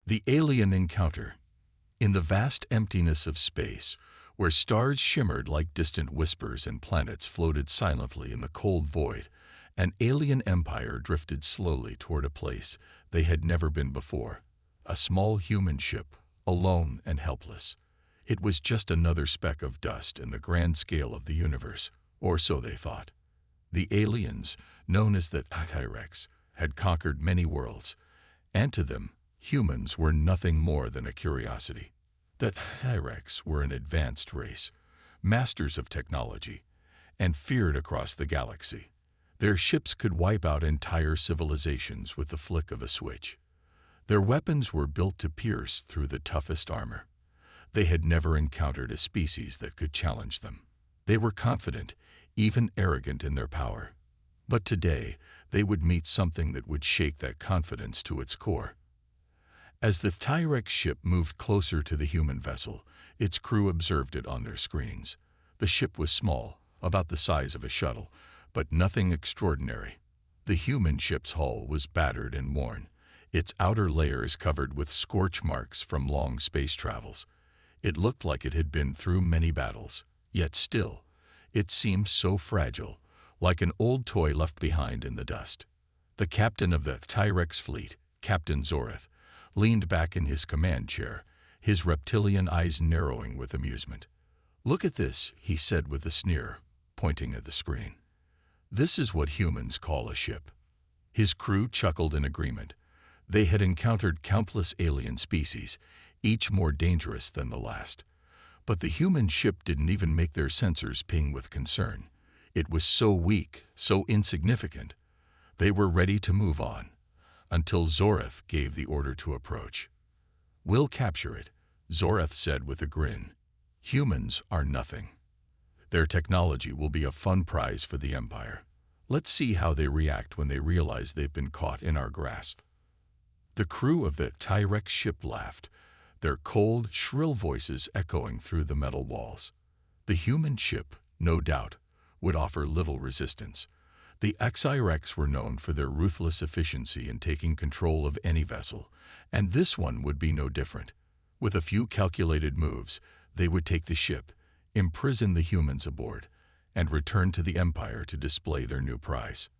The alien encounter. In the vast emptiness of space, where stars shimmered like distant whispers and planets floated silently in the cold void, an alien empire drifted slowly toward a place they had never been before. A small human ship, alone and helpless. It was just another speck of dust in the grand scale of the universe, or so they thought. The aliens, known as the T-Rex, had conquered many worlds, and to them, humans were nothing more than a curiosity. The T-Rex were an advanced race, masters of technology, and feared across the galaxy. Their ships could wipe out entire civilizations with the flick of a switch. Their weapons were built to pierce through the toughest armor. They had never encountered a species that could challenge them. They were confident, even arrogant in their power. But today, they would meet something that would shake that confidence to its core. As the T-Rex ship moved closer to the human vessel, its crew observed it on their screens. The ship was small, about the size of a shuttle, but nothing extraordinary. The human ship's hull was battered and worn, its outer layers covered with scorch marks from long space travels. It looked like it had been through many battles, yet still, it seemed so fragile, like an old toy left behind in the dust. The captain of the T-Rex fleet, Captain Zoreth, leaned back in his command chair, his reptilian eyes narrowing with amusement. "Look at this," he said with a sneer, pointing at the screen. "This is what humans call a ship." His crew chuckled in agreement. They had encountered countless alien species, each more dangerous than the last. But the human ship didn't even make their sensors ping with concern. It was so weak, so insignificant. They were ready to move on, until Zoreth gave the order to approach. "We'll capture it," Zoreth said with a grin. "Humans are nothing. Their technology will be a fun prize for the Empire. Let's see how they react when they realize they've been caught in our grasp." The crew of the T-Rex ship laughed, their cold, shrill voices echoing through the metal walls. The human ship, no doubt, would offer little resistance. The T-Rex were known for their ruthless efficiency in taking control of any vessel, and this one would be no different. With a few calculated moves, they would take the ship, imprison the humans aboard, and return to the Empire to display their new prize.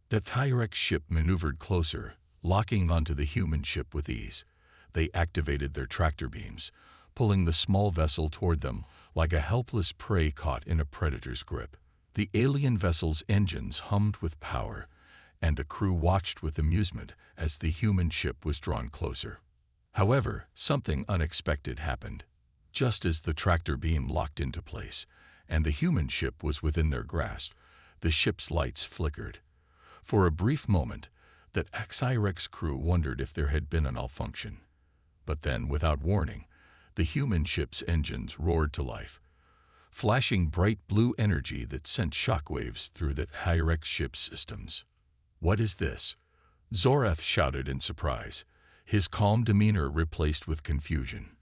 The T-Rex ship maneuvered closer, locking onto the human ship with ease. They activated their tractor beams, pulling the small vessel toward them like a helpless prey caught in a predator's grip. The alien vessel's engines hummed with power, and the crew watched with amusement as the human ship was drawn closer. However, something unexpected happened. Just as the tractor beam locked into place, and the human ship was within their grasp, the ship's lights flickered. For a brief moment, the T-Rex crew wondered if there had been a malfunction. But then, without warning, the human ship's engines roared to life, flashing bright blue energy that sent shockwaves through the T-Rex ship's systems. "What is this?" Zoreth shouted in surprise, his calm demeanor replaced with confusion.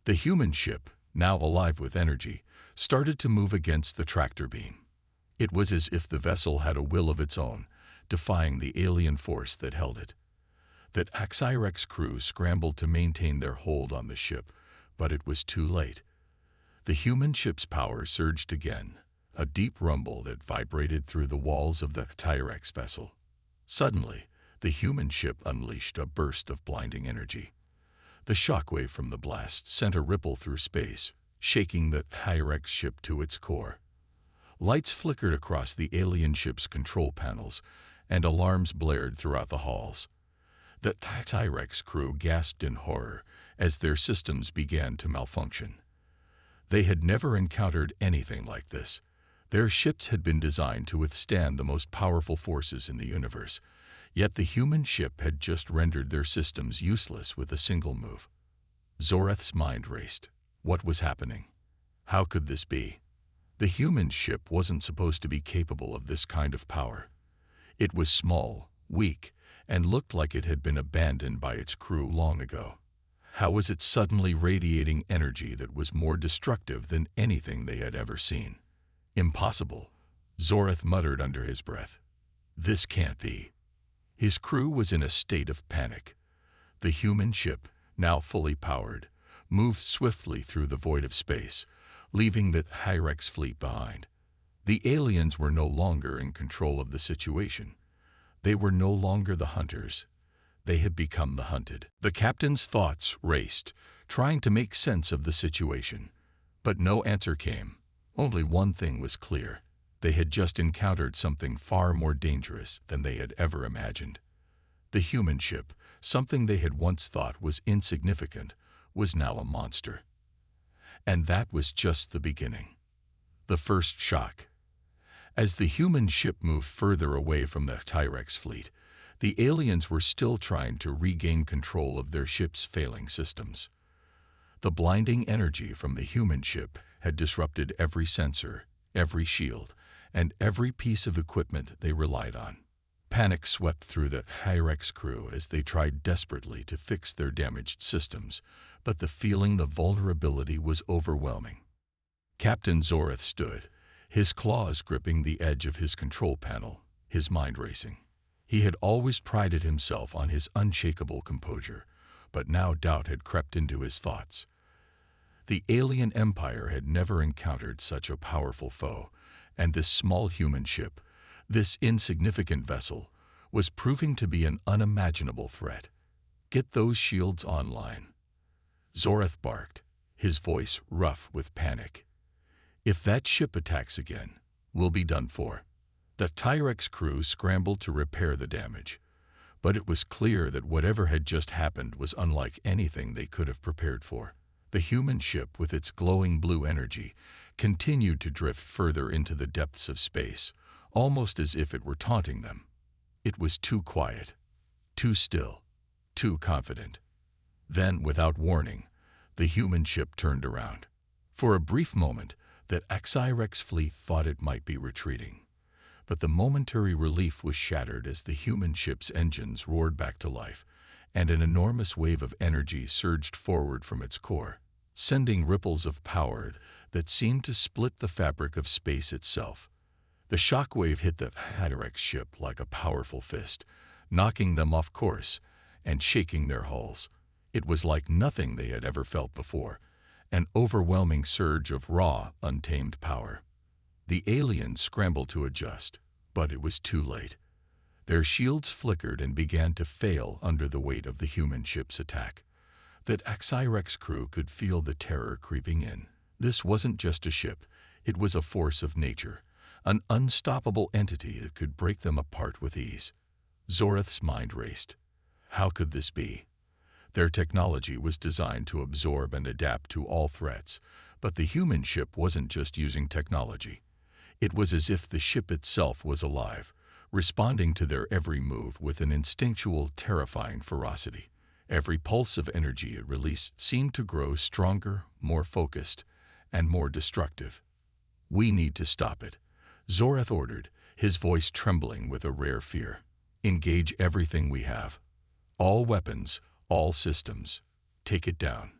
The human ship, now alive with energy, started to move against the tractor beam. It was as if the vessel had a will of its own, defying the alien force that held it. The T-Rex crew scrambled to maintain their hold on the ship, but it was too late. The human ship's power surged again, a deep rumble that vibrated through the walls of the T-Rex vessel. Suddenly, the human ship unleashed a burst of blinding energy. The shockwave from the blast sent a ripple through space, shaking the T-Rex ship to its core. Lights flickered across the alien ship's control panels, and alarms blared throughout the halls. The T-Rex crew gasped in horror as their systems began to malfunction. They had never encountered anything like this. Their ships had been designed to withstand the most powerful forces in the universe, yet the human ship had just rendered their systems useless with a single move. Zoreth's mind raced. What was happening? How could this be? The human ship wasn't supposed to be capable of this kind of power. It was small, weak, and looked like it had been abandoned by its crew long ago. How was it suddenly radiating energy that was more destructive than anything they had ever seen? "Impossible," Zoreth muttered under his breath. "This can't be." His crew was in a state of panic. The human ship, now fully powered, moved swiftly through the void of space, leaving the Hyrex fleet behind. The aliens were no longer in control of the situation. They were no longer the hunters. They had become the hunted. The captain's thoughts raced, trying to make sense of the situation. But no answer came. Only one thing was clear. They had just encountered something far more dangerous than they had ever imagined. The human ship, something they had once thought was insignificant, was now a monster. And that was just the beginning. The first shock. As the human ship moved further away from the Tyrex fleet, the aliens were still trying to regain control of their ship's failing systems. The blinding energy from the human ship had disrupted every sensor, every shield, and every piece of equipment they relied on. Panic swept through the Hyrex crew as they tried desperately to fix their damaged systems, but the feeling of vulnerability was overwhelming. Captain Zorath stood, his claws gripping the edge of his control panel, his mind racing. He had always prided himself on his unshakable composure, but now doubt had crept into his thoughts. The alien empire had never encountered such a powerful foe, and this small human ship, this insignificant vessel, was proving to be an unimaginable threat. Get those shields online. Zorath barked, his voice rough with panic. If that ship attacks again, we'll be done for. The Tyrex crew scrambled to repair the damage, but it was clear that whatever had just happened was unlike anything they could have prepared for. The human ship, with its glowing blue energy, continued to drift further into the depths of space, almost as if it were taunting them. It was too quiet, too still, too confident. Then, without warning, the human ship turned around. For a brief moment, the Hyrex fleet thought it might be retreating. But the momentary relief was shattered as the human ship's engines roared back to life, and an enormous wave of energy surged forward from its core, sending ripples of power that seemed to split the fabric of space itself. The shockwave hit the Hyrex ship like a powerful fist, knocking them off course and shaking their hulls. It was like nothing they had ever felt before, an overwhelming surge of raw, untamed power. The aliens scrambled to adjust, but it was too late. Their shields flickered and began to fail under the weight of the human ship's attack. The Hyrex crew could feel the terror creeping in. This wasn't just a ship, it was a force of nature, an unstoppable entity that could break them apart with ease. Zorath's mind raced. How could this be? Their technology was designed to absorb and adapt to all threats, but the human ship wasn't just using technology. It was as if the ship itself was alive, responding to their every move with an instinctual, terrifying ferocity. Every pulse of energy it released seemed to grow stronger, more focused, and more destructive. "We need to stop it," Zorath ordered, his voice trembling with a rare fear. "Engage everything we have. All weapons, all systems. Take it down."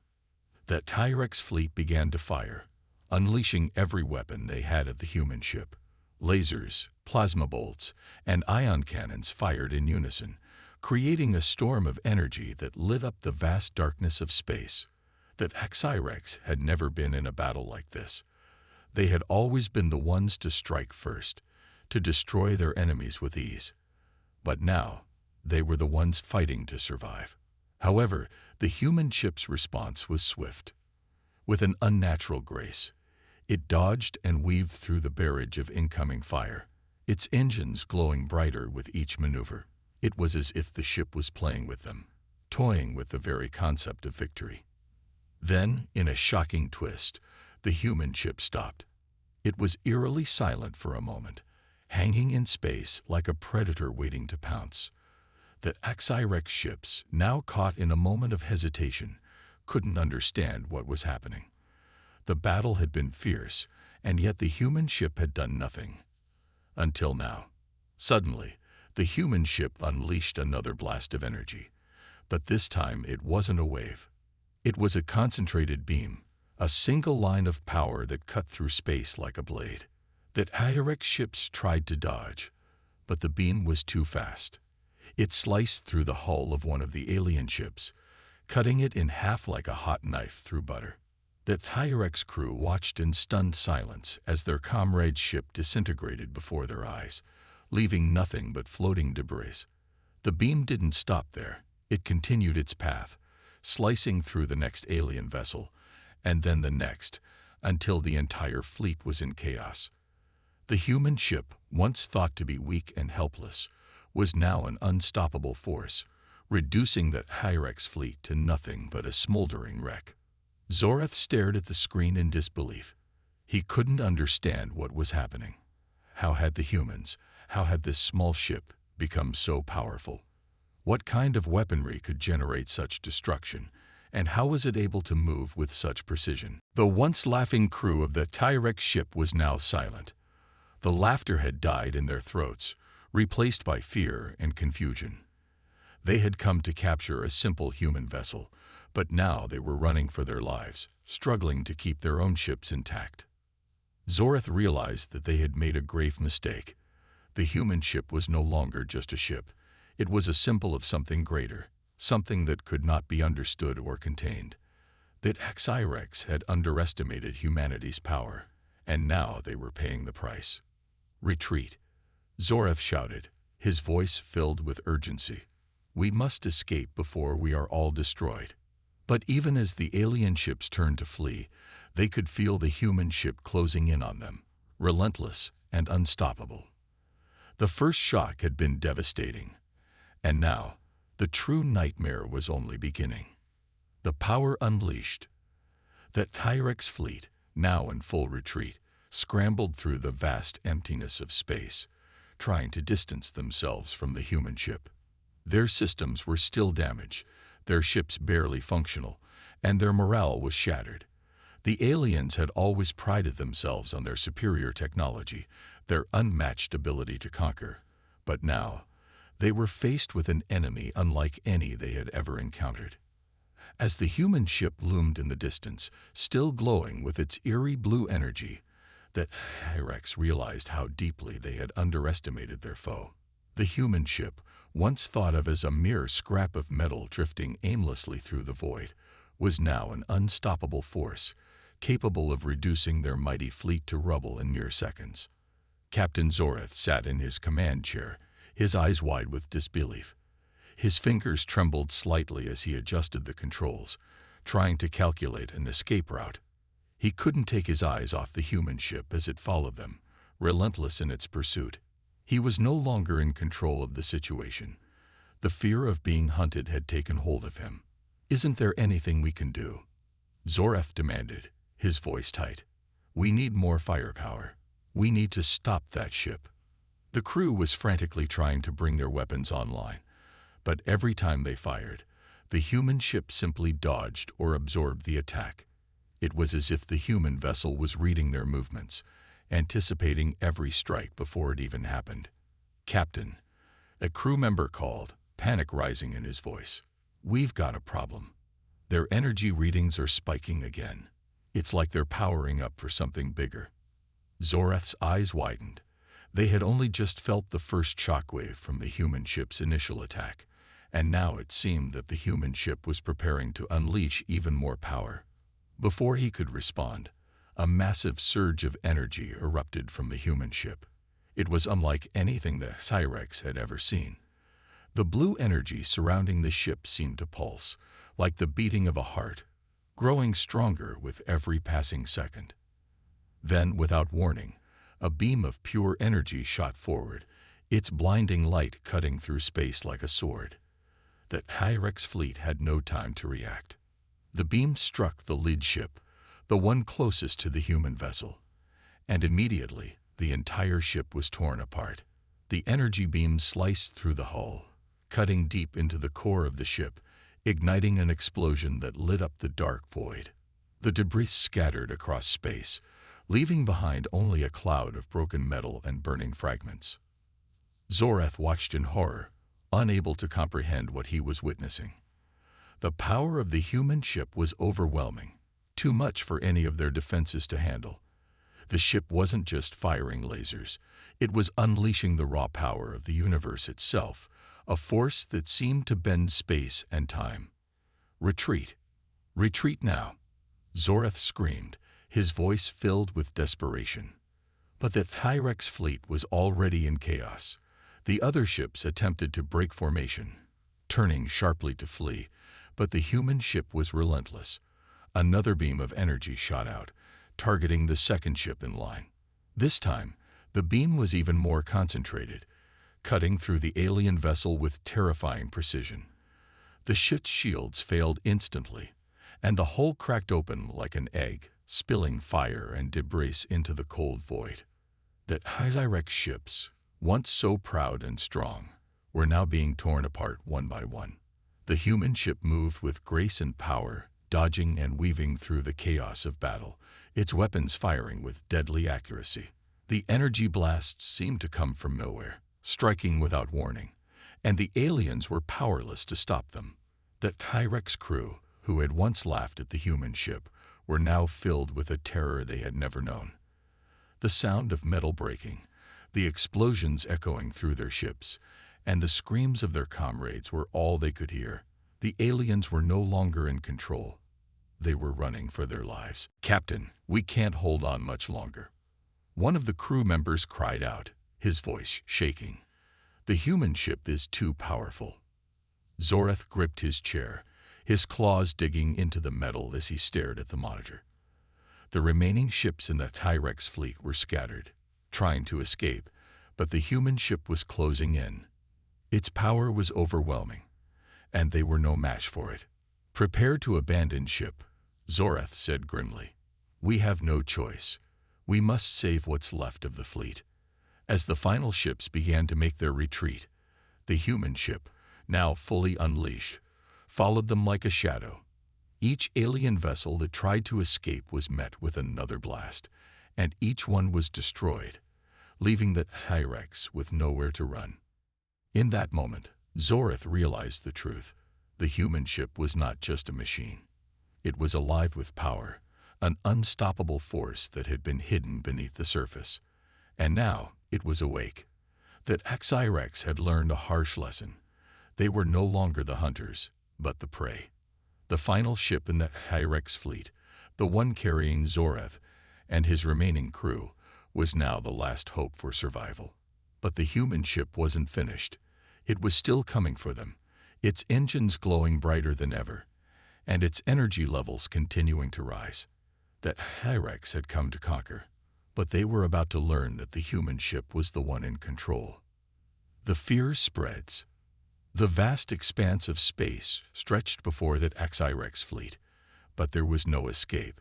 The Tyrex fleet began to fire, unleashing every weapon they had at the human ship. Lasers, plasma bolts, and ion cannons fired in unison, creating a storm of energy that lit up the vast darkness of space. The Hyrex had never been in a battle like this. They had always been the ones to strike first, to destroy their enemies with ease. But now, they were the ones fighting to survive. However, the human ship's response was swift. With an unnatural grace, it dodged and weaved through the barrage of incoming fire, its engines glowing brighter with each maneuver. It was as if the ship was playing with them, toying with the very concept of victory. Then, in a shocking twist, the human ship stopped. It was eerily silent for a moment, hanging in space like a predator waiting to pounce. The Hyrex ships, now caught in a moment of hesitation, couldn't understand what was happening. The battle had been fierce, and yet the human ship had done nothing. Until now. Suddenly, the human ship unleashed another blast of energy. But this time it wasn't a wave. It was a concentrated beam, a single line of power that cut through space like a blade. The Hyrex ships tried to dodge, but the beam was too fast. It sliced through the hull of one of the alien ships, cutting it in half like a hot knife through butter. The T-Rex crew watched in stunned silence as their comrade's ship disintegrated before their eyes, leaving nothing but floating debris. The beam didn't stop there. It continued its path, slicing through the next alien vessel, and then the next, until the entire fleet was in chaos. The human ship, once thought to be weak and helpless, was now an unstoppable force, reducing the T-Rex fleet to nothing but a smoldering wreck. Zorath stared at the screen in disbelief. He couldn't understand what was happening. How had this small ship become so powerful? What kind of weaponry could generate such destruction, and how was it able to move with such precision? The once laughing crew of the T-Rex ship was now silent. The laughter had died in their throats, replaced by fear and confusion. They had come to capture a simple human vessel, but now they were running for their lives, struggling to keep their own ships intact. Zorath realized that they had made a grave mistake. The human ship was no longer just a ship. It was a symbol of something greater, something that could not be understood or contained. That T-Rex had underestimated humanity's power, and now they were paying the price. "Retreat," Zorath shouted, his voice filled with urgency. "We must escape before we are all destroyed." But even as the alien ships turned to flee, they could feel the human ship closing in on them, relentless and unstoppable. The first shock had been devastating, and now the true nightmare was only beginning. The power unleashed. The T-Rex fleet, now in full retreat, scrambled through the vast emptiness of space, trying to distance themselves from the human ship. Their systems were still damaged, their ships barely functional, and their morale was shattered. The aliens had always prided themselves on their superior technology, their unmatched ability to conquer. But now, they were faced with an enemy unlike any they had ever encountered. As the human ship loomed in the distance, still glowing with its eerie blue energy, the T-Rex realized how deeply they had underestimated their foe. The human ship, once thought of as a mere scrap of metal drifting aimlessly through the void, was now an unstoppable force, capable of reducing their mighty fleet to rubble in mere seconds. Captain Zorath sat in his command chair, his eyes wide with disbelief. His fingers trembled slightly as he adjusted the controls, trying to calculate an escape route. He couldn't take his eyes off the human ship as it followed them, relentless in its pursuit. He was no longer in control of the situation. The fear of being hunted had taken hold of him. "Isn't there anything we can do?" Zorath demanded, his voice tight. "We need more firepower. We need to stop that ship." The crew was frantically trying to bring their weapons online, but every time they fired, the human ship simply dodged or absorbed the attack. It was as if the human vessel was reading their movements, anticipating every strike before it even happened. "Captain," a crew member called, panic rising in his voice. "We've got a problem. Their energy readings are spiking again. It's like they're powering up for something bigger." Zorath's eyes widened. They had only just felt the first shockwave from the human ship's initial attack, and now it seemed that the human ship was preparing to unleash even more power. Before he could respond, a massive surge of energy erupted from the human ship. It was unlike anything the T-Rex had ever seen. The blue energy surrounding the ship seemed to pulse, like the beating of a heart, growing stronger with every passing second. Then, without warning, a beam of pure energy shot forward, its blinding light cutting through space like a sword. The T-Rex fleet had no time to react. The beam struck the lead ship, the one closest to the human vessel, and immediately the entire ship was torn apart. The energy beam sliced through the hull, cutting deep into the core of the ship, igniting an explosion that lit up the dark void. The debris scattered across space, leaving behind only a cloud of broken metal and burning fragments. Zorath watched in horror, unable to comprehend what he was witnessing. The power of the human ship was overwhelming, too much for any of their defenses to handle. The ship wasn't just firing lasers, it was unleashing the raw power of the universe itself, a force that seemed to bend space and time. "Retreat! Retreat now!" Zorath screamed, his voice filled with desperation. But the Tyrex fleet was already in chaos. The other ships attempted to break formation, turning sharply to flee, but the human ship was relentless. Another beam of energy shot out, targeting the second ship in line. This time, the beam was even more concentrated, cutting through the alien vessel with terrifying precision. The ship's shields failed instantly, and the hull cracked open like an egg, spilling fire and debris into the cold void. The Tyrex ships, once so proud and strong, were now being torn apart one by one. The human ship moved with grace and power, dodging and weaving through the chaos of battle, its weapons firing with deadly accuracy. The energy blasts seemed to come from nowhere, striking without warning, and the aliens were powerless to stop them. The Tyrex crew, who had once laughed at the human ship, were now filled with a terror they had never known. The sound of metal breaking, the explosions echoing through their ships, and the screams of their comrades were all they could hear. The aliens were no longer in control. They were running for their lives. "Captain, we can't hold on much longer." One of the crew members cried out, his voice shaking. "The human ship is too powerful." Zorath gripped his chair, his claws digging into the metal as he stared at the monitor. The remaining ships in the Tyrex fleet were scattered, trying to escape, but the human ship was closing in. Its power was overwhelming, and they were no match for it. "Prepare to abandon ship," Zorath said grimly. "We have no choice. We must save what's left of the fleet." As the final ships began to make their retreat, the human ship, now fully unleashed, followed them like a shadow. Each alien vessel that tried to escape was met with another blast, and each one was destroyed, leaving the Tyrex with nowhere to run. In that moment, Zorath realized the truth. The human ship was not just a machine. It was alive with power, an unstoppable force that had been hidden beneath the surface. And now it was awake. The Tyrex had learned a harsh lesson. They were no longer the hunters, but the prey. The final ship in the Tyrex fleet, the one carrying Zorath and his remaining crew, was now the last hope for survival. But the human ship wasn't finished. It was still coming for them, its engines glowing brighter than ever, and its energy levels continuing to rise. The Tyrex had come to conquer, but they were about to learn that the human ship was the one in control. The fear spreads. The vast expanse of space stretched before that Tyrex fleet, but there was no escape.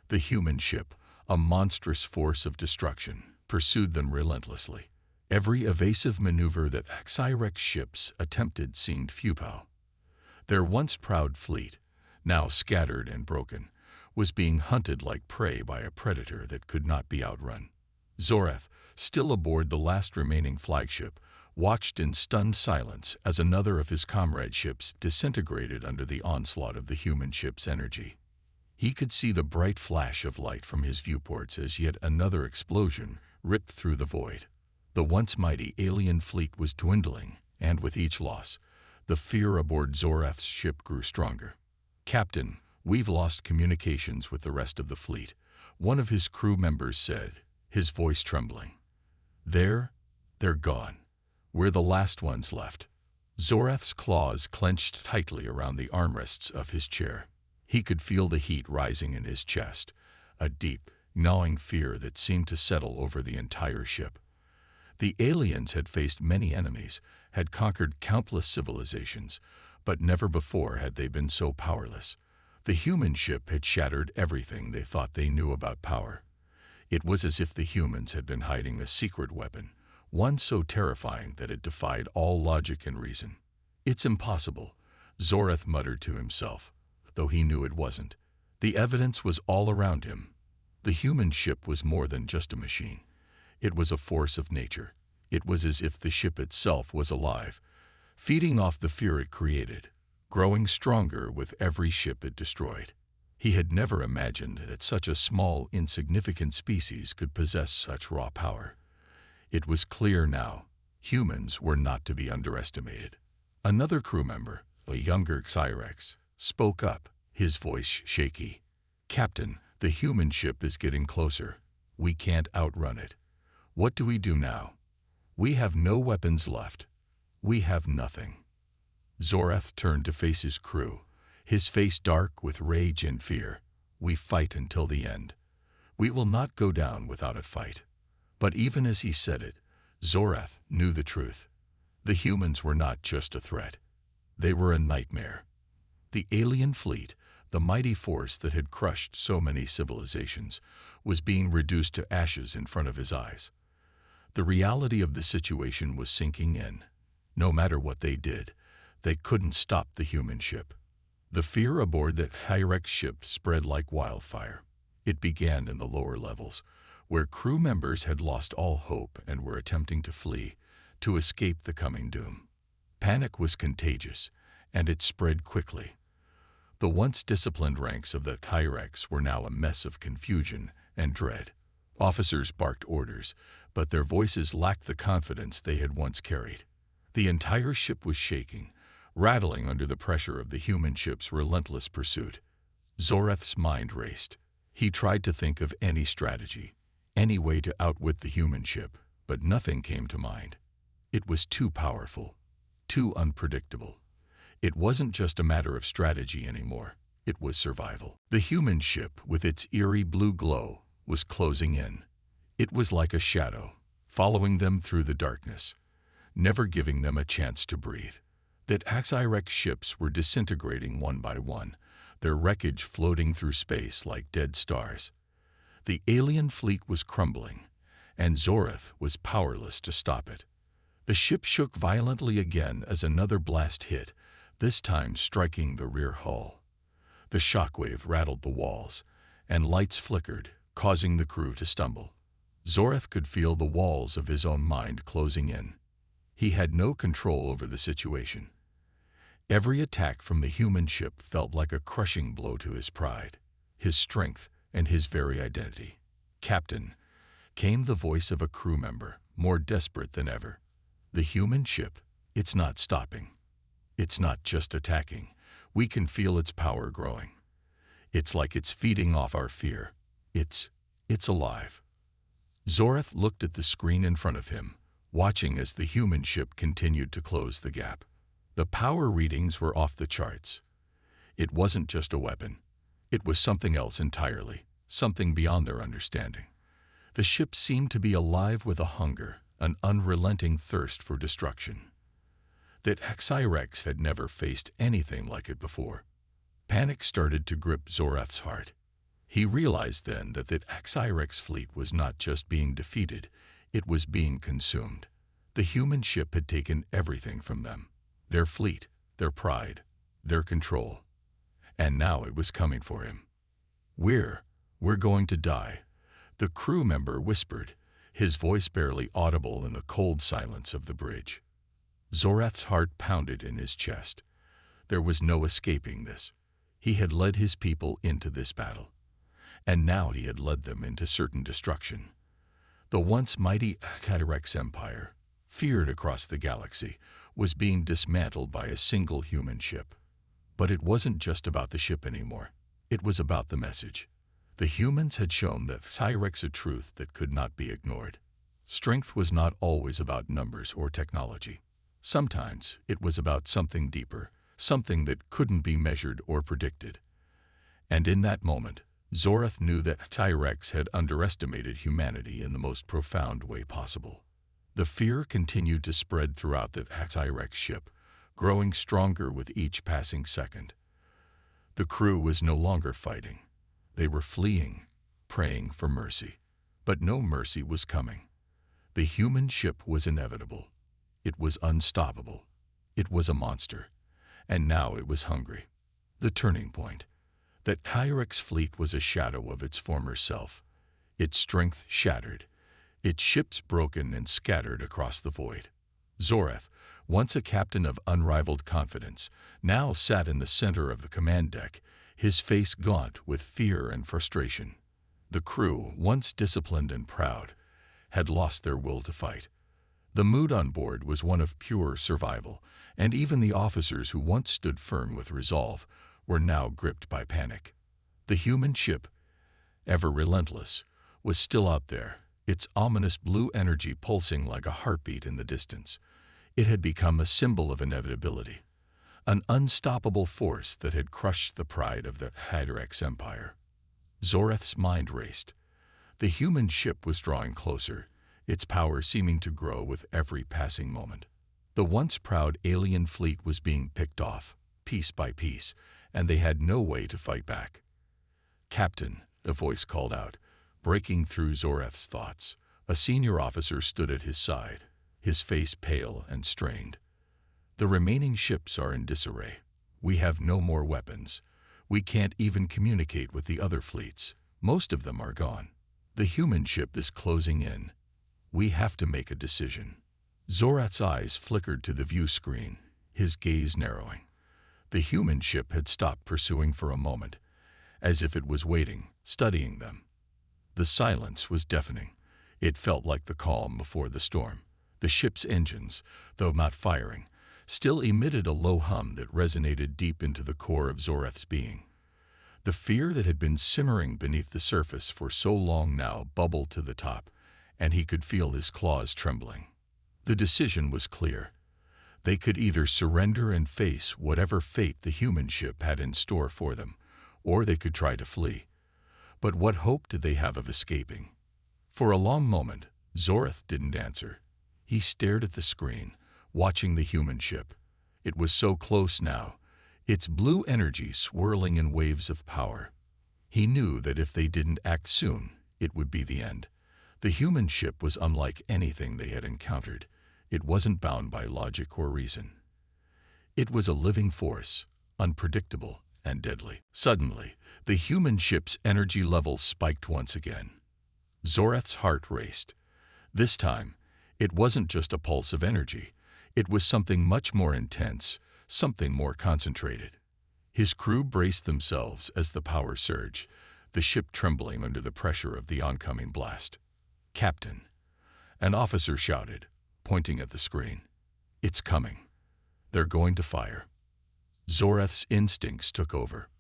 The human ship, a monstrous force of destruction, pursued them relentlessly. Every evasive maneuver that Tyrex ships attempted seemed futile. Their once proud fleet, now scattered and broken, was being hunted like prey by a predator that could not be outrun. Zorath, still aboard the last remaining flagship, watched in stunned silence as another of his comrade ships disintegrated under the onslaught of the human ship's energy. He could see the bright flash of light from his viewports as yet another explosion ripped through the void. The once mighty alien fleet was dwindling, and with each loss, the fear aboard Zorath's ship grew stronger. "Captain, we've lost communications with the rest of the fleet," one of his crew members said, his voice trembling. They're gone. We're the last ones left." Zorath's claws clenched tightly around the armrests of his chair. He could feel the heat rising in his chest, a deep, gnawing fear that seemed to settle over the entire ship. The aliens had faced many enemies, had conquered countless civilizations, but never before had they been so powerless. The human ship had shattered everything they thought they knew about power. It was as if the humans had been hiding a secret weapon, one so terrifying that it defied all logic and reason. "It's impossible," Zorath muttered to himself, though he knew it wasn't. The evidence was all around him. The human ship was more than just a machine. It was a force of nature. It was as if the ship itself was alive, feeding off the fear it created, growing stronger with every ship it destroyed. He had never imagined that such a small, insignificant species could possess such raw power. It was clear now, humans were not to be underestimated. Another crew member, a younger Tyrex, spoke up, his voice shaky. "Captain, the human ship is getting closer. We can't outrun it. What do we do now? We have no weapons left. We have nothing." Zorath turned to face his crew, his face dark with rage and fear. "We fight until the end. We will not go down without a fight." But even as he said it, Zorath knew the truth. The humans were not just a threat. They were a nightmare. The alien fleet, the mighty force that had crushed so many civilizations, was being reduced to ashes in front of his eyes. The reality of the situation was sinking in. No matter what they did, they couldn't stop the human ship. The fear aboard the Hyrex ship spread like wildfire. It began in the lower levels, where crew members had lost all hope and were attempting to flee, to escape the coming doom. Panic was contagious, and it spread quickly. The once disciplined ranks of the Hyrex were now a mess of confusion and dread. Officers barked orders, but their voices lacked the confidence they had once carried. The entire ship was shaking, rattling under the pressure of the human ship's relentless pursuit. Zorath's mind raced. He tried to think of any strategy, any way to outwit the human ship, but nothing came to mind. It was too powerful, too unpredictable. It wasn't just a matter of strategy anymore. It was survival. The human ship, with its eerie blue glow, was closing in. It was like a shadow, following them through the darkness, never giving them a chance to breathe. The Hyrex ships were disintegrating one by one, their wreckage floating through space like dead stars. The alien fleet was crumbling, and Zorath was powerless to stop it. The ship shook violently again as another blast hit, this time striking the rear hull. The shockwave rattled the walls, and lights flickered, causing the crew to stumble. Zorath could feel the walls of his own mind closing in. He had no control over the situation. Every attack from the human ship felt like a crushing blow to his pride, his strength, and his very identity. "Captain," came the voice of a crew member, more desperate than ever. "The human ship, it's not stopping. It's not just attacking. We can feel its power growing. It's like it's feeding off our fear. It's alive." Zorath looked at the screen in front of him, watching as the human ship continued to close the gap. The power readings were off the charts. It wasn't just a weapon. It was something else entirely, something beyond their understanding. The ship seemed to be alive with a hunger, an unrelenting thirst for destruction. That Hyrex had never faced anything like it before. Panic started to grip Zorath's heart. He realized then that the Hyrex fleet was not just being defeated, it was being consumed. The human ship had taken everything from them. Their fleet, their pride, their control. And now it was coming for him. We're going to die," the crew member whispered, his voice barely audible in the cold silence of the bridge. Zorath's heart pounded in his chest. There was no escaping this. He had led his people into this battle, and now he had led them into certain destruction. The once mighty Hyrex Empire, feared across the galaxy, was being dismantled by a single human ship. But it wasn't just about the ship anymore. It was about the message. The humans had shown the Hyrex a truth that could not be ignored. Strength was not always about numbers or technology. Sometimes it was about something deeper, something that couldn't be measured or predicted. And in that moment, Zorath knew that Hyrex had underestimated humanity in the most profound way possible. The fear continued to spread throughout the Hyrex ship, growing stronger with each passing second. The crew was no longer fighting. They were fleeing, praying for mercy. But no mercy was coming. The human ship was inevitable. It was unstoppable. It was a monster. And now it was hungry. The turning point. That Hyrex fleet was a shadow of its former self. Its strength shattered. Its ships broken and scattered across the void. Zorath, once a captain of unrivaled confidence, now sat in the center of the command deck, his face gaunt with fear and frustration. The crew, once disciplined and proud, had lost their will to fight. The mood on board was one of pure survival, and even the officers who once stood firm with resolve were now gripped by panic. The human ship, ever relentless, was still out there, its ominous blue energy pulsing like a heartbeat in the distance. It had become a symbol of inevitability, an unstoppable force that had crushed the pride of the Hydrax Empire. Zoreth's mind raced. The human ship was drawing closer, its power seeming to grow with every passing moment. The once proud alien fleet was being picked off, piece by piece, and they had no way to fight back. "Captain," a voice called out, breaking through Zoreth's thoughts. A senior officer stood at his side, his face pale and strained. "The remaining ships are in disarray. We have no more weapons. We can't even communicate with the other fleets. Most of them are gone. The human ship is closing in. We have to make a decision." Zoreth's eyes flickered to the view screen, his gaze narrowing. The human ship had stopped pursuing for a moment, as if it was waiting, studying them. The silence was deafening. It felt like the calm before the storm. The ship's engines, though not firing, still emitted a low hum that resonated deep into the core of Zoreth's being. The fear that had been simmering beneath the surface for so long now bubbled to the top, and he could feel his claws trembling. The decision was clear. They could either surrender and face whatever fate the human ship had in store for them, or they could try to flee. But what hope did they have of escaping? For a long moment, Zoreth didn't answer. He stared at the screen, watching the human ship. It was so close now, its blue energy swirling in waves of power. He knew that if they didn't act soon, it would be the end. The human ship was unlike anything they had encountered. It wasn't bound by logic or reason. It was a living force, unpredictable and deadly. Suddenly, the human ship's energy levels spiked once again. Zoreth's heart raced. This time, it wasn't just a pulse of energy. It was something much more intense, something more concentrated. His crew braced themselves as the power surged, the ship trembling under the pressure of the oncoming blast. "Captain," an officer shouted, pointing at the screen. "It's coming. They're going to fire." Zoreth's instincts took over.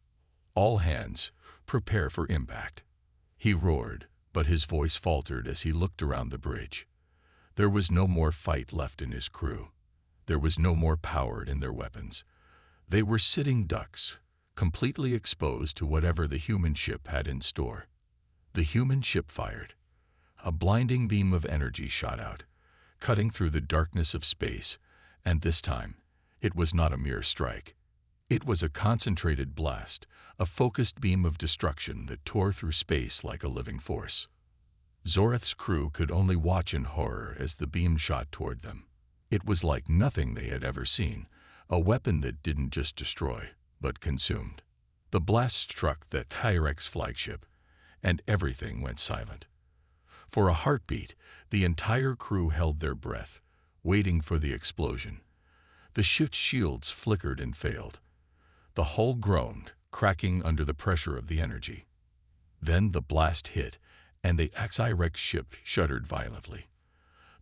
"All hands, prepare for impact." He roared, but his voice faltered as he looked around the bridge. There was no more fight left in his crew. There was no more power in their weapons. They were sitting ducks, completely exposed to whatever the human ship had in store. The human ship fired. A blinding beam of energy shot out, cutting through the darkness of space, and this time, it was not a mere strike. It was a concentrated blast, a focused beam of destruction that tore through space like a living force. Zoreth's crew could only watch in horror as the beam shot toward them. It was like nothing they had ever seen, a weapon that didn't just destroy, but consumed. The blast struck the Hydrax flagship, and everything went silent. For a heartbeat, the entire crew held their breath, waiting for the explosion. The ship's shields flickered and failed. The hull groaned, cracking under the pressure of the energy. Then the blast hit, and the Hydrax ship shuddered violently.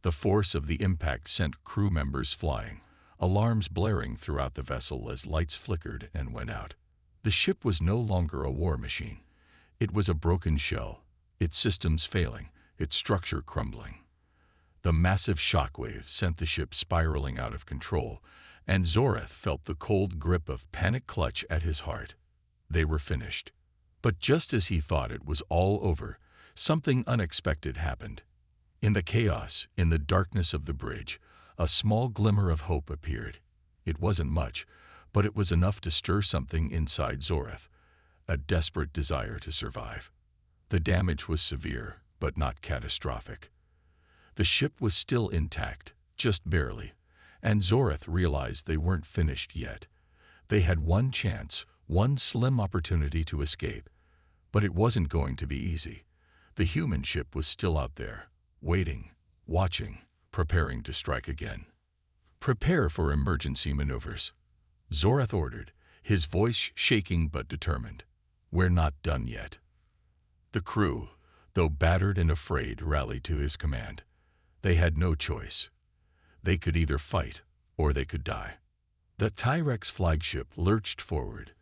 The force of the impact sent crew members flying, alarms blaring throughout the vessel as lights flickered and went out. The ship was no longer a war machine. It was a broken shell, its systems failing, its structure crumbling. The massive shockwave sent the ship spiraling out of control, and Zoreth felt the cold grip of panic clutch at his heart. They were finished. But just as he thought it was all over, something unexpected happened. In the chaos, in the darkness of the bridge, a small glimmer of hope appeared. It wasn't much, but it was enough to stir something inside Zoreth, a desperate desire to survive. The damage was severe, but not catastrophic. The ship was still intact, just barely, and Zoreth realized they weren't finished yet. They had one chance, one slim opportunity to escape, but it wasn't going to be easy. The human ship was still out there, waiting, watching, preparing to strike again. "Prepare for emergency maneuvers," Zoreth ordered, his voice shaking but determined. "We're not done yet." The crew, though battered and afraid, rallied to his command. They had no choice. They could either fight or they could die. The Hydrax flagship lurched forward,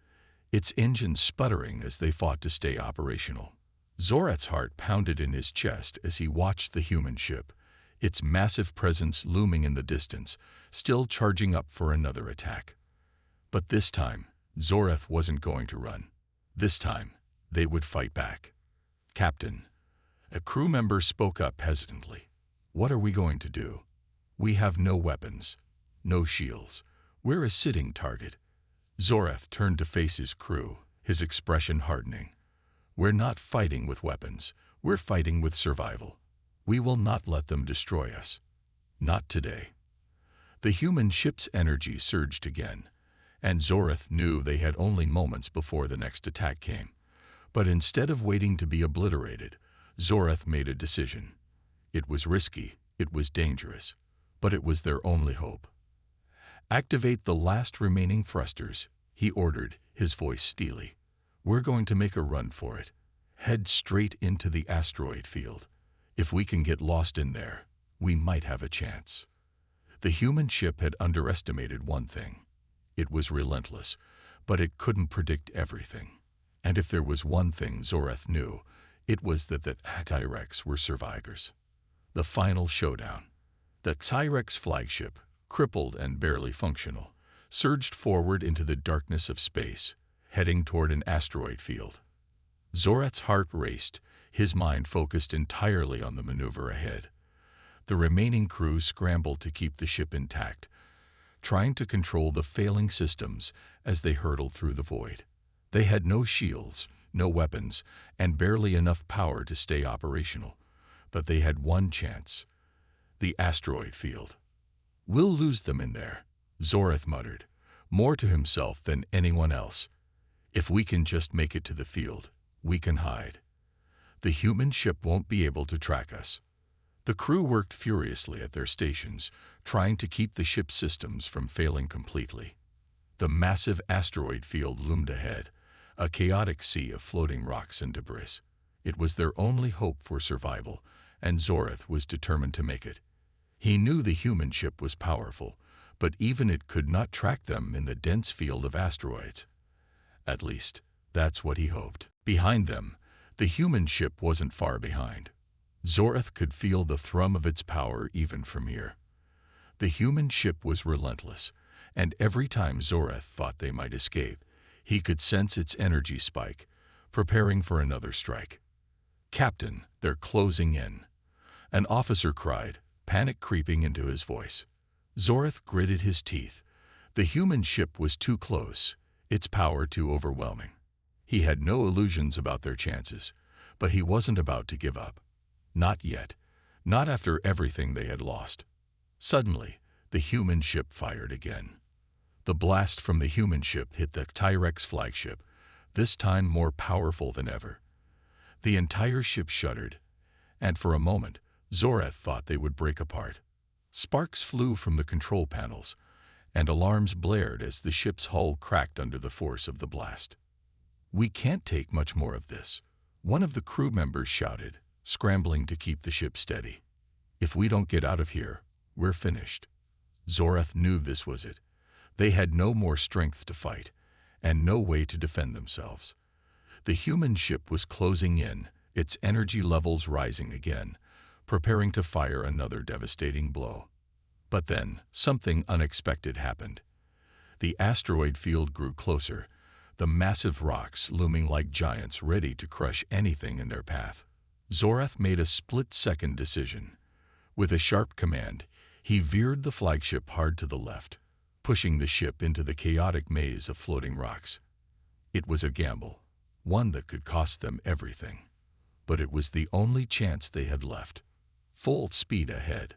its engines sputtering as they fought to stay operational. Zorath's heart pounded in his chest as he watched the human ship, its massive presence looming in the distance, still charging up for another attack. But this time, Zorath wasn't going to run. This time, they would fight back. "Captain," a crew member spoke up hesitantly. "What are we going to do? We have no weapons, no shields. We're a sitting target." Zorath turned to face his crew, his expression hardening. "We're not fighting with weapons. We're fighting with survival. We will not let them destroy us. Not today." The human ship's energy surged again, and Zorath knew they had only moments before the next attack came. But instead of waiting to be obliterated, Zorath made a decision. It was risky, it was dangerous, but it was their only hope. "Activate the last remaining thrusters," he ordered, his voice steely. "We're going to make a run for it. Head straight into the asteroid field. If we can get lost in there, we might have a chance." The human ship had underestimated one thing. It was relentless, but it couldn't predict everything. And if there was one thing Zorath knew, it was that the Cyrex were survivors. The final showdown. The Cyrex flagship, crippled and barely functional, surged forward into the darkness of space, heading toward an asteroid field. Zorath's heart raced, his mind focused entirely on the maneuver ahead. The remaining crew scrambled to keep the ship intact, trying to control the failing systems as they hurtled through the void. They had no shields, no weapons, and barely enough power to stay operational. But they had one chance: the asteroid field. "We'll lose them in there," Zorath muttered, more to himself than anyone else. "If we can just make it to the field, we can hide. The human ship won't be able to track us." The crew worked furiously at their stations, trying to keep the ship's systems from failing completely. The massive asteroid field loomed ahead, a chaotic sea of floating rocks and debris. It was their only hope for survival, and Zorath was determined to make it. He knew the human ship was powerful, but even it could not track them in the dense field of asteroids. At least, that's what he hoped. Behind them, the human ship wasn't far behind. Zorath could feel the thrum of its power even from here. The human ship was relentless, and every time Zorath thought they might escape, he could sense its energy spike, preparing for another strike. "Captain, they're closing in," an officer cried, panic creeping into his voice. Zorath gritted his teeth. The human ship was too close, its power too overwhelming. He had no illusions about their chances, but he wasn't about to give up. Not yet. Not after everything they had lost. Suddenly, the human ship fired again. The blast from the human ship hit the Cyrex flagship, this time more powerful than ever. The entire ship shuddered, and for a moment, Zorath thought they would break apart. Sparks flew from the control panels, and alarms blared as the ship's hull cracked under the force of the blast. "We can't take much more of this," one of the crew members shouted, scrambling to keep the ship steady. "If we don't get out of here, we're finished." Zorath knew this was it. They had no more strength to fight, and no way to defend themselves. The human ship was closing in, its energy levels rising again, preparing to fire another devastating blow. But then, something unexpected happened. The asteroid field grew closer, the massive rocks looming like giants ready to crush anything in their path. Zorath made a split-second decision. With a sharp command, he veered the flagship hard to the left, pushing the ship into the chaotic maze of floating rocks. It was a gamble, one that could cost them everything. But it was the only chance they had left. "Full speed ahead,"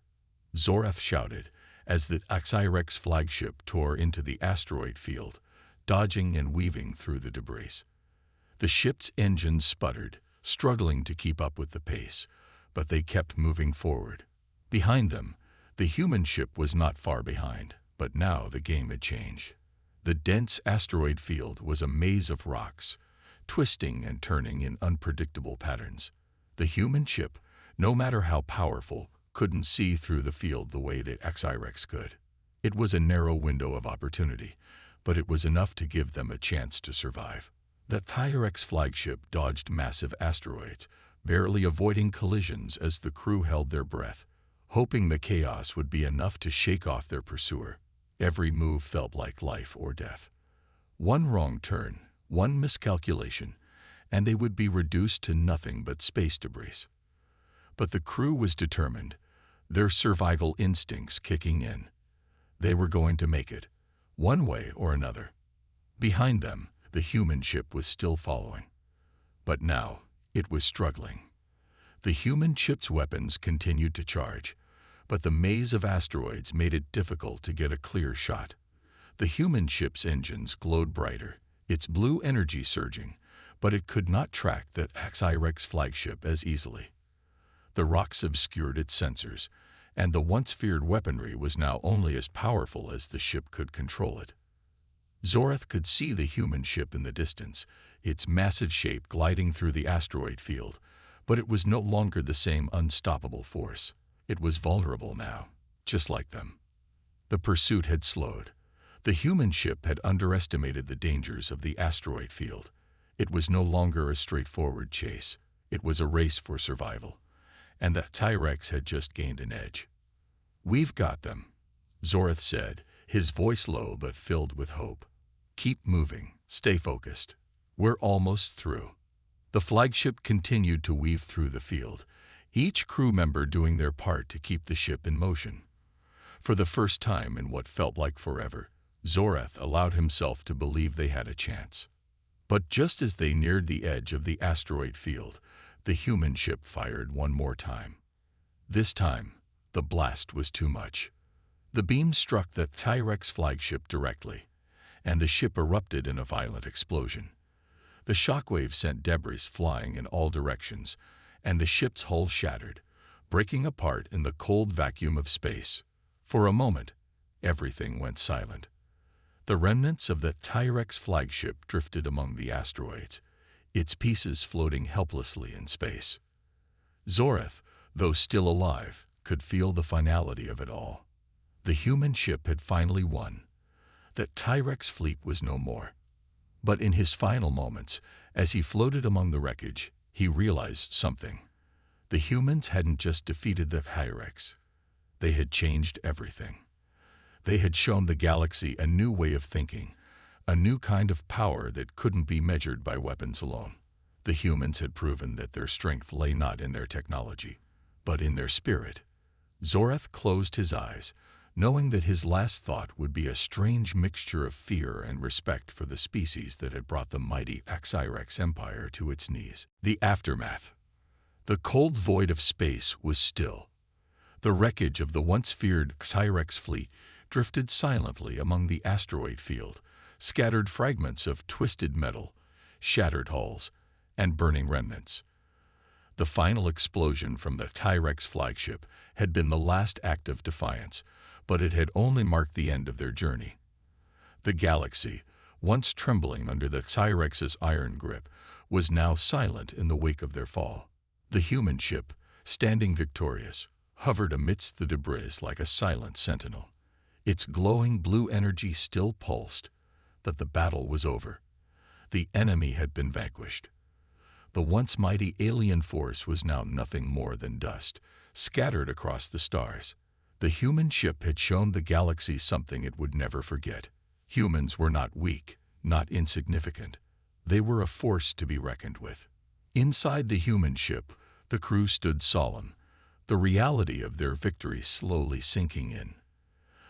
Zorath shouted as the Cyrex flagship tore into the asteroid field, dodging and weaving through the debris. The ship's engines sputtered, struggling to keep up with the pace, but they kept moving forward. Behind them, the human ship was not far behind, but now the game had changed. The dense asteroid field was a maze of rocks, twisting and turning in unpredictable patterns. The human ship, no matter how powerful, couldn't see through the field the way the Cyrex could. It was a narrow window of opportunity, but it was enough to give them a chance to survive. The Tyrex flagship dodged massive asteroids, barely avoiding collisions as the crew held their breath, hoping the chaos would be enough to shake off their pursuer. Every move felt like life or death. One wrong turn, one miscalculation, and they would be reduced to nothing but space debris. But the crew was determined, their survival instincts kicking in. They were going to make it, one way or another. Behind them, the human ship was still following. But now, it was struggling. The human ship's weapons continued to charge, but the maze of asteroids made it difficult to get a clear shot. The human ship's engines glowed brighter, its blue energy surging, but it could not track the Tyrex flagship as easily. The rocks obscured its sensors, and the once feared weaponry was now only as powerful as the ship could control it. Zorath could see the human ship in the distance, its massive shape gliding through the asteroid field, but it was no longer the same unstoppable force. It was vulnerable now, just like them. The pursuit had slowed. The human ship had underestimated the dangers of the asteroid field. It was no longer a straightforward chase. It was a race for survival. And the Tyrex had just gained an edge. "We've got them," Zorath said, his voice low but filled with hope. "Keep moving, stay focused. We're almost through." The flagship continued to weave through the field, each crew member doing their part to keep the ship in motion. For the first time in what felt like forever, Zorath allowed himself to believe they had a chance. But just as they neared the edge of the asteroid field, the human ship fired one more time. This time, the blast was too much. The beam struck the Tyrex flagship directly, and the ship erupted in a violent explosion. The shockwave sent debris flying in all directions, and the ship's hull shattered, breaking apart in the cold vacuum of space. For a moment, everything went silent. The remnants of the Tyrex flagship drifted among the asteroids, its pieces floating helplessly in space. Zorath, though still alive, could feel the finality of it all. The human ship had finally won. The Tyrex fleet was no more. But in his final moments, as he floated among the wreckage, he realized something. The humans hadn't just defeated the Tyrex. They had changed everything. They had shown the galaxy a new way of thinking, a new kind of power that couldn't be measured by weapons alone. The humans had proven that their strength lay not in their technology, but in their spirit. Zorath closed his eyes, knowing that his last thought would be a strange mixture of fear and respect for the species that had brought the mighty Tyrex Empire to its knees. The aftermath. The cold void of space was still. The wreckage of the once feared Tyrex fleet drifted silently among the asteroid field, scattered fragments of twisted metal, shattered hulls, and burning remnants. The final explosion from the Tyrex flagship had been the last act of defiance, but it had only marked the end of their journey. The galaxy, once trembling under the Tyrex's iron grip, was now silent in the wake of their fall. The human ship, standing victorious, hovered amidst the debris like a silent sentinel. Its glowing blue energy still pulsed, but the battle was over. The enemy had been vanquished. The once mighty alien force was now nothing more than dust, scattered across the stars. The human ship had shown the galaxy something it would never forget. Humans were not weak, not insignificant. They were a force to be reckoned with. Inside the human ship, the crew stood solemn, the reality of their victory slowly sinking in.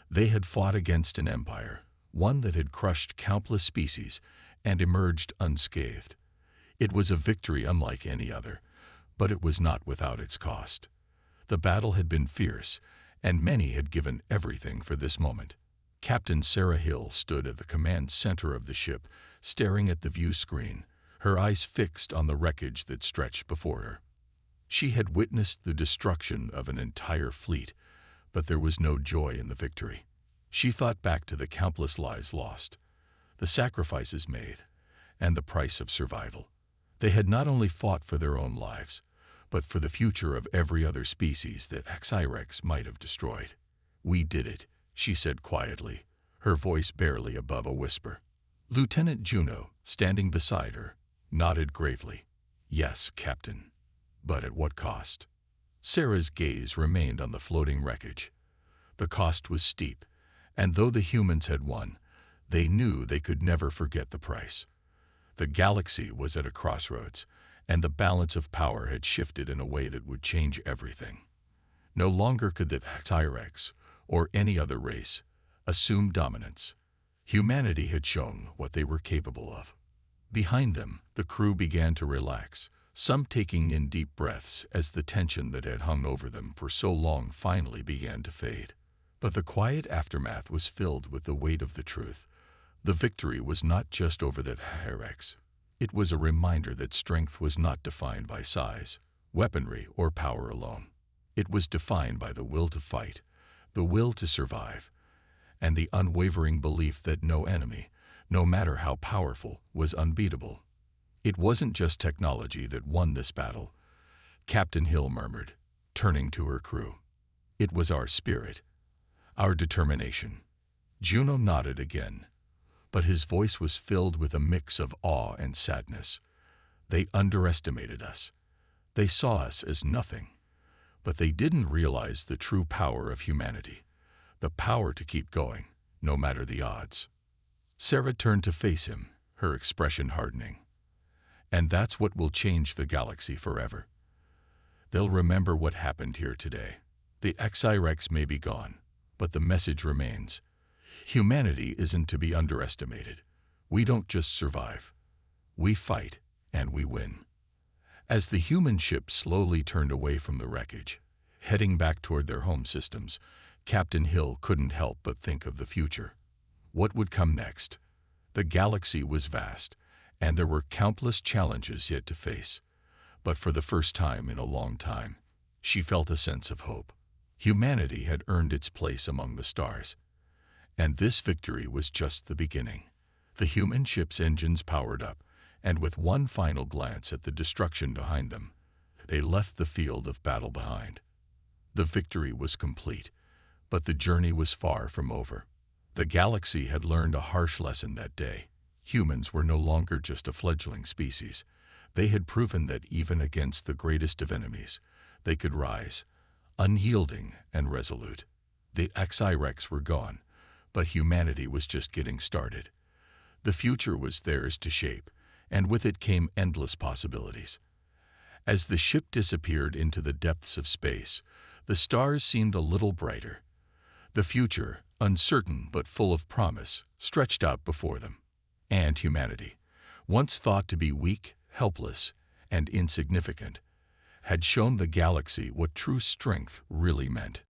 They had fought against an empire, one that had crushed countless species and emerged unscathed. It was a victory unlike any other, but it was not without its cost. The battle had been fierce, and many had given everything for this moment. Captain Sarah Hill stood at the command center of the ship, staring at the view screen, her eyes fixed on the wreckage that stretched before her. She had witnessed the destruction of an entire fleet, but there was no joy in the victory. She thought back to the countless lives lost, the sacrifices made, and the price of survival. They had not only fought for their own lives, but for the future of every other species that Tyrex might have destroyed. "We did it," she said quietly, her voice barely above a whisper. Lieutenant Juno, standing beside her, nodded gravely. "Yes, Captain. But at what cost?" Sarah's gaze remained on the floating wreckage. The cost was steep, and though the humans had won, they knew they could never forget the price. The galaxy was at a crossroads, and the balance of power had shifted in a way that would change everything. No longer could the T-Rex, or any other race, assume dominance. Humanity had shown what they were capable of. Behind them, the crew began to relax, some taking in deep breaths as the tension that had hung over them for so long finally began to fade. But the quiet aftermath was filled with the weight of the truth. The victory was not just over the T-Rex. It was a reminder that strength was not defined by size, weaponry, or power alone. It was defined by the will to fight, the will to survive, and the unwavering belief that no enemy, no matter how powerful, was unbeatable. It wasn't just technology that won this battle, Captain Hill murmured, turning to her crew. It was our spirit, our determination. Juno nodded again, but his voice was filled with a mix of awe and sadness. They underestimated us. They saw us as nothing, but they didn't realize the true power of humanity, the power to keep going, no matter the odds. Sarah turned to face him, her expression hardening. And that's what will change the galaxy forever. They'll remember what happened here today. The T-Rex may be gone, but the message remains. Humanity isn't to be underestimated. We don't just survive. We fight, and we win. As the human ship slowly turned away from the wreckage, heading back toward their home systems, Captain Hill couldn't help but think of the future. What would come next? The galaxy was vast, and there were countless challenges yet to face. But for the first time in a long time, she felt a sense of hope. Humanity had earned its place among the stars. And this victory was just the beginning. The human ship's engines powered up, and with one final glance at the destruction behind them, they left the field of battle behind. The victory was complete, but the journey was far from over. The galaxy had learned a harsh lesson that day. Humans were no longer just a fledgling species. They had proven that even against the greatest of enemies, they could rise, unyielding and resolute. The T-Rex were gone, but humanity was just getting started. The future was theirs to shape, and with it came endless possibilities. As the ship disappeared into the depths of space, the stars seemed a little brighter. The future, uncertain but full of promise, stretched out before them. And humanity, once thought to be weak, helpless, and insignificant, had shown the galaxy what true strength really meant.